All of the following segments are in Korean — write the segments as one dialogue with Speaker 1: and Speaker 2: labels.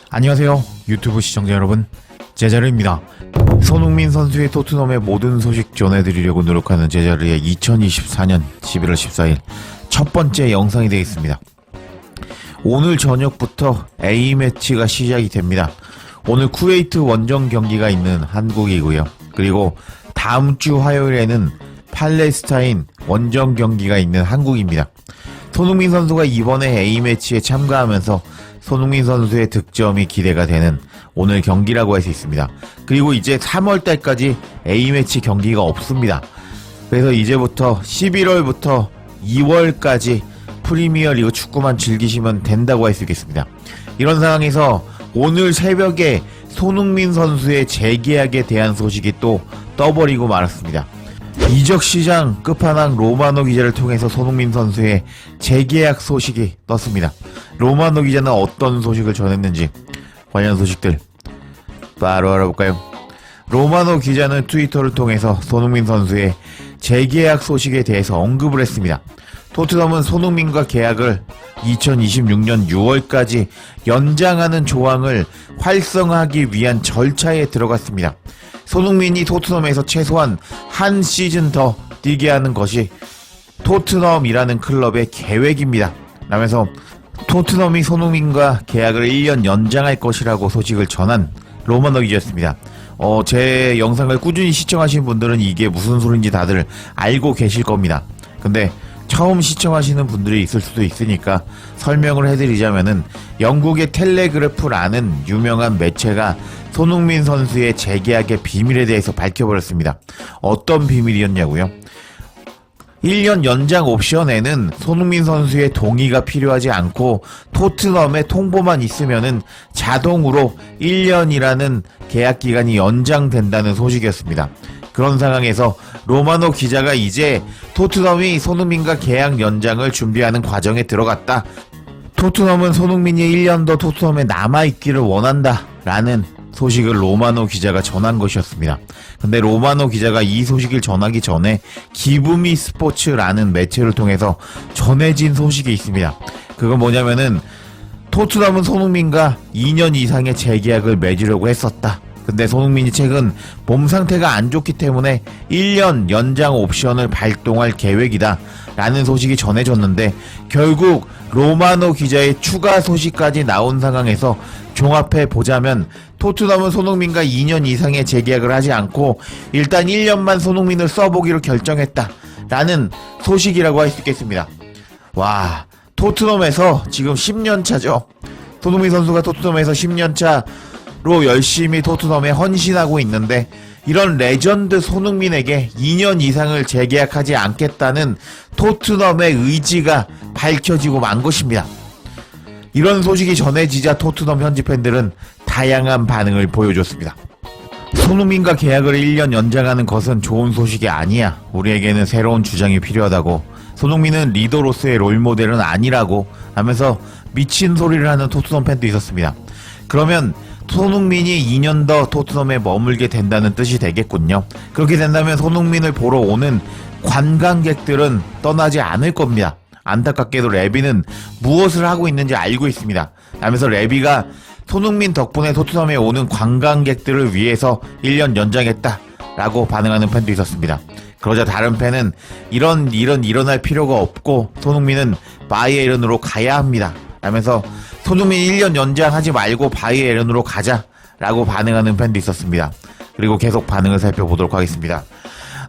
Speaker 1: 안녕하세요 유튜브 시청자 여러분, 제자르입니다. 손흥민 선수의 토트넘의 모든 소식 전해드리려고 노력하는 제자르의 2024년 11월 14일 첫 번째 영상이 되겠습니다. 오늘 저녁부터 A매치가 시작이 됩니다. 오늘 쿠웨이트 원정 경기가 있는 한국이고요. 그리고 다음 주 화요일에는 팔레스타인 원정 경기가 있는 한국입니다. 손흥민 선수가 이번에 A매치에 참가하면서 손흥민 선수의 득점이 기대가 되는 오늘 경기라고 할 수 있습니다. 그리고 이제 3월달까지 A매치 경기가 없습니다. 그래서 이제부터 11월부터 2월까지 프리미어리그 축구만 즐기시면 된다고 할 수 있겠습니다. 이런 상황에서 오늘 새벽에 손흥민 선수의 재계약에 대한 소식이 또 떠버리고 말았습니다. 이적시장 끝판왕 로마노 기자를 통해서 손흥민 선수의 재계약 소식이 떴습니다. 로마노 기자는 어떤 소식을 전했는지 관련 소식들 바로 알아볼까요? 로마노 기자는 트위터를 통해서 손흥민 선수의 재계약 소식에 대해서 언급을 했습니다. 토트넘은 손흥민과 계약을 2026년 6월까지 연장하는 조항을 활성화하기 위한 절차에 들어갔습니다. 손흥민이 토트넘에서 최소한 한 시즌 더 뛰게 하는 것이 토트넘이라는 클럽의 계획입니다. 라면서 토트넘이 손흥민과 계약을 1년 연장할 것이라고 소식을 전한 로마노 기자였습니다. 제 영상을 꾸준히 시청하신 분들은 이게 무슨 소린지 다들 알고 계실 겁니다. 근데 처음 시청하시는 분들이 있을 수도 있으니까 설명을 해드리자면은 영국의 텔레그래프라는 유명한 매체가 손흥민 선수의 재계약의 비밀에 대해서 밝혀버렸습니다. 어떤 비밀이었냐고요? 1년 연장 옵션에는 손흥민 선수의 동의가 필요하지 않고 토트넘의 통보만 있으면은 자동으로 1년이라는 계약 기간이 연장된다는 소식이었습니다. 그런 상황에서 로마노 기자가 이제 토트넘이 손흥민과 계약 연장을 준비하는 과정에 들어갔다. 토트넘은 손흥민이 1년 더 토트넘에 남아있기를 원한다 라는 소식을 로마노 기자가 전한 것이었습니다. 근데 로마노 기자가 이 소식을 전하기 전에 기브미 스포츠라는 매체를 통해서 전해진 소식이 있습니다. 그건 뭐냐면은 토트넘은 손흥민과 2년 이상의 재계약을 맺으려고 했었다. 근데 손흥민이 최근 몸 상태가 안 좋기 때문에 1년 연장 옵션을 발동할 계획이다 라는 소식이 전해졌는데, 결국 로마노 기자의 추가 소식까지 나온 상황에서 종합해 보자면 토트넘은 손흥민과 2년 이상의 재계약을 하지 않고 일단 1년만 손흥민을 써보기로 결정했다 라는 소식이라고 할 수 있겠습니다. 와, 토트넘에서 지금 10년 차죠. 손흥민 선수가 토트넘에서 10년 차로 열심히 토트넘에 헌신하고 있는데, 이런 레전드 손흥민에게 2년 이상을 재계약하지 않겠다는 토트넘의 의지가 밝혀지고 만 것입니다. 이런 소식이 전해지자 토트넘 현지 팬들은 다양한 반응을 보여줬습니다. 손흥민과 계약을 1년 연장하는 것은 좋은 소식이 아니야. 우리에게는 새로운 주장이 필요하다고. 손흥민은 리더로서의 롤모델은 아니라고 하면서 미친 소리를 하는 토트넘 팬도 있었습니다. 그러면 손흥민이 2년 더 토트넘에 머물게 된다는 뜻이 되겠군요. 그렇게 된다면 손흥민을 보러 오는 관광객들은 떠나지 않을 겁니다. 안타깝게도 레비는 무엇을 하고 있는지 알고 있습니다. 하면서 레비가 손흥민 덕분에 토트넘에 오는 관광객들을 위해서 1년 연장했다 라고 반응하는 팬도 있었습니다. 그러자 다른 팬은 이런 일은 일어날 필요가 없고 손흥민은 바이에른으로 가야 합니다 라면서 손흥민 1년 연장하지 말고 바이에른으로 가자 라고 반응하는 팬도 있었습니다. 그리고 계속 반응을 살펴보도록 하겠습니다.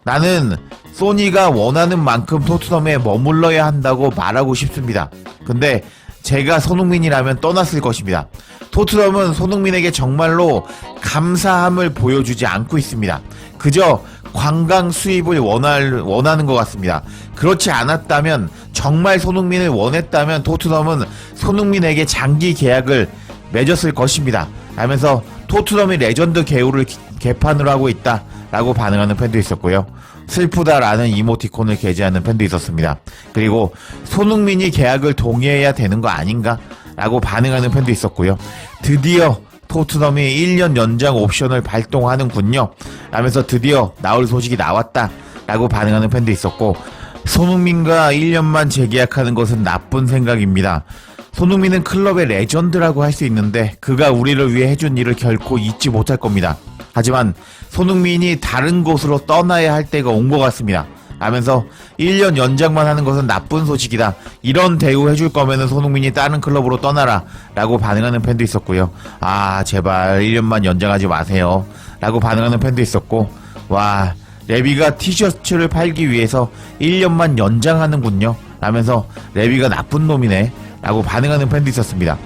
Speaker 1: 나는 소니가 원하는 만큼 토트넘에 머물러야 한다고 말하고 싶습니다. 근데 제가 손흥민이라면 떠났을 것입니다. 토트넘은 손흥민에게 정말로 감사함을 보여주지 않고 있습니다. 그저 관광 수입을 원하는 것 같습니다. 그렇지 않았다면, 정말 손흥민을 원했다면 토트넘은 손흥민에게 장기 계약을 맺었을 것입니다. 하면서 토트넘이 레전드 계우를 개판으로 하고 있다 라고 반응하는 팬도 있었고요. 슬프다라는 이모티콘을 게재하는 팬도 있었습니다. 그리고 손흥민이 계약을 동의해야 되는 거 아닌가? 라고 반응하는 팬도 있었고요. 드디어 토트넘이 1년 연장 옵션을 발동하는군요 라면서 드디어 나올 소식이 나왔다 라고 반응하는 팬도 있었고, 손흥민과 1년만 재계약하는 것은 나쁜 생각입니다. 손흥민은 클럽의 레전드라고 할 수 있는데 그가 우리를 위해 해준 일을 결코 잊지 못할 겁니다. 하지만 손흥민이 다른 곳으로 떠나야 할 때가 온 것 같습니다. 하면서 1년 연장만 하는 것은 나쁜 소식이다. 이런 대우 해줄 거면은 손흥민이 다른 클럽으로 떠나라 라고 반응하는 팬도 있었고요. 아 제발 1년만 연장하지 마세요 라고 반응하는 팬도 있었고, 와 레비가 티셔츠를 팔기 위해서 1년만 연장하는군요 라면서 레비가 나쁜 놈이네 라고 반응하는 팬도 있었습니다.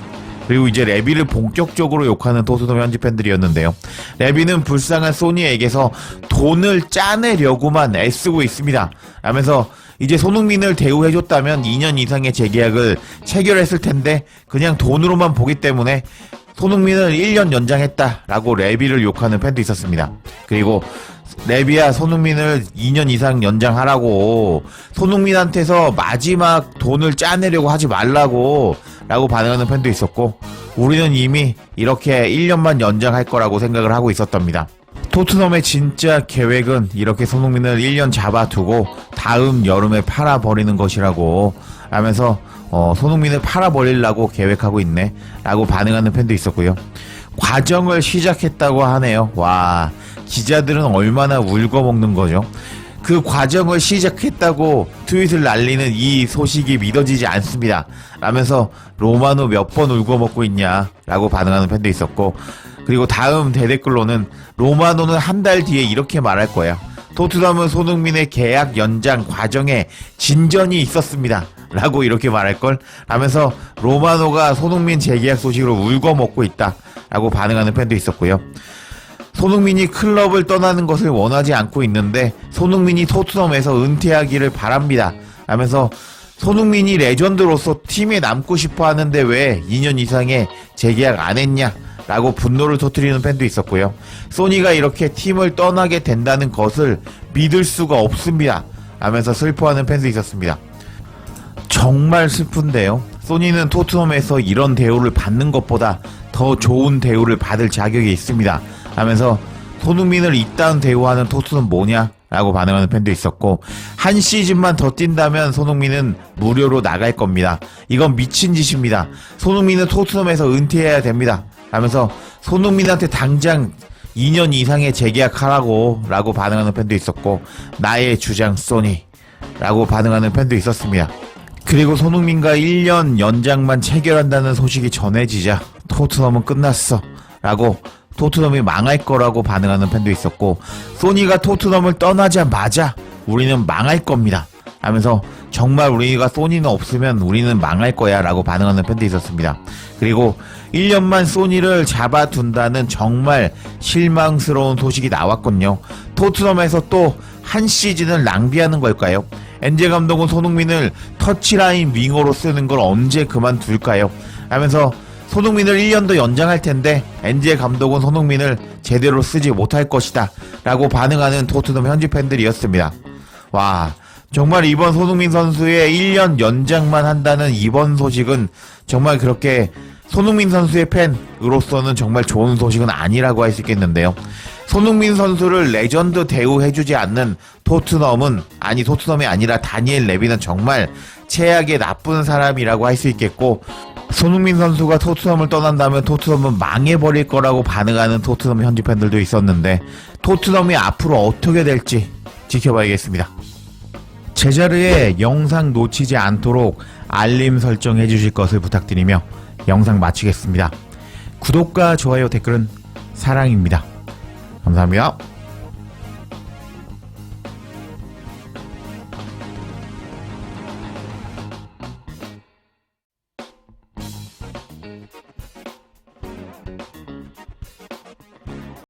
Speaker 1: 그리고 이제 레비를 본격적으로 욕하는 토트넘 현지 팬들이었는데요. 레비는 불쌍한 소니에게서 돈을 짜내려고만 애쓰고 있습니다 라면서 이제 손흥민을 대우해줬다면 2년 이상의 재계약을 체결했을 텐데 그냥 돈으로만 보기 때문에 손흥민을 1년 연장했다 라고 레비를 욕하는 팬도 있었습니다. 그리고 레비야 손흥민을 2년 이상 연장하라고, 손흥민한테서 마지막 돈을 짜내려고 하지 말라고 라고 반응하는 팬도 있었고, 우리는 이미 이렇게 1년만 연장할 거라고 생각을 하고 있었답니다. 토트넘의 진짜 계획은 이렇게 손흥민을 1년 잡아두고 다음 여름에 팔아버리는 것이라고 하면서 손흥민을 팔아버리려고 계획하고 있네 라고 반응하는 팬도 있었고요. 과정을 시작했다고 하네요. 와 기자들은 얼마나 울거먹는 거죠. 그 과정을 시작했다고 트윗을 날리는 이 소식이 믿어지지 않습니다 라면서 로마노 몇 번 울고먹고 있냐 라고 반응하는 팬도 있었고, 그리고 다음 대댓글로는 로마노는 한 달 뒤에 이렇게 말할 거야. 토트넘은 손흥민의 계약 연장 과정에 진전이 있었습니다 라고 이렇게 말할걸 하면서 로마노가 손흥민 재계약 소식으로 울고먹고 있다 라고 반응하는 팬도 있었고요. 손흥민이 클럽을 떠나는 것을 원하지 않고 있는데 손흥민이 토트넘에서 은퇴하기를 바랍니다 하면서 손흥민이 레전드로서 팀에 남고 싶어 하는데 왜 2년 이상의 재계약 안 했냐 라고 분노를 터뜨리는 팬도 있었고요. 소니가 이렇게 팀을 떠나게 된다는 것을 믿을 수가 없습니다 하면서 슬퍼하는 팬도 있었습니다. 정말 슬픈데요. 소니는 토트넘에서 이런 대우를 받는 것보다 더 좋은 대우를 받을 자격이 있습니다 하면서 손흥민을 이딴 대우하는 토트넘 뭐냐 라고 반응하는 팬도 있었고, 한 시즌만 더 뛴다면 손흥민은 무료로 나갈 겁니다. 이건 미친 짓입니다. 손흥민은 토트넘에서 은퇴해야 됩니다 하면서 손흥민한테 당장 2년 이상의 재계약하라고 라고 반응하는 팬도 있었고, 나의 주장 소니 라고 반응하는 팬도 있었습니다. 그리고 손흥민과 1년 연장만 체결한다는 소식이 전해지자 토트넘은 끝났어 라고 토트넘이 망할 거라고 반응하는 팬도 있었고, 소니가 토트넘을 떠나자마자 우리는 망할 겁니다 하면서 정말 우리가 소니는 없으면 우리는 망할 거야 라고 반응하는 팬도 있었습니다. 그리고 1년만 소니를 잡아둔다는 정말 실망스러운 소식이 나왔군요. 토트넘에서 또 한 시즌을 낭비하는 걸까요? 엔제 감독은 손흥민을 터치라인 윙어로 쓰는 걸 언제 그만둘까요? 하면서 손흥민을 1년 더 연장할 텐데 엔제 감독은 손흥민을 제대로 쓰지 못할 것이다 라고 반응하는 토트넘 현지 팬들이었습니다. 와 정말 이번 손흥민 선수의 1년 연장만 한다는 이번 소식은 정말 그렇게 손흥민 선수의 팬으로서는 정말 좋은 소식은 아니라고 할 수 있겠는데요. 손흥민 선수를 레전드 대우해주지 않는 토트넘이 아니라 다니엘 레비는 정말 최악의 나쁜 사람이라고 할 수 있겠고, 손흥민 선수가 토트넘을 떠난다면 토트넘은 망해버릴 거라고 반응하는 토트넘 현지 팬들도 있었는데, 토트넘이 앞으로 어떻게 될지 지켜봐야겠습니다. 제자리에 영상 놓치지 않도록 알림 설정해 주실 것을 부탁드리며 영상 마치겠습니다. 구독과 좋아요, 댓글은 사랑입니다. 감사합니다.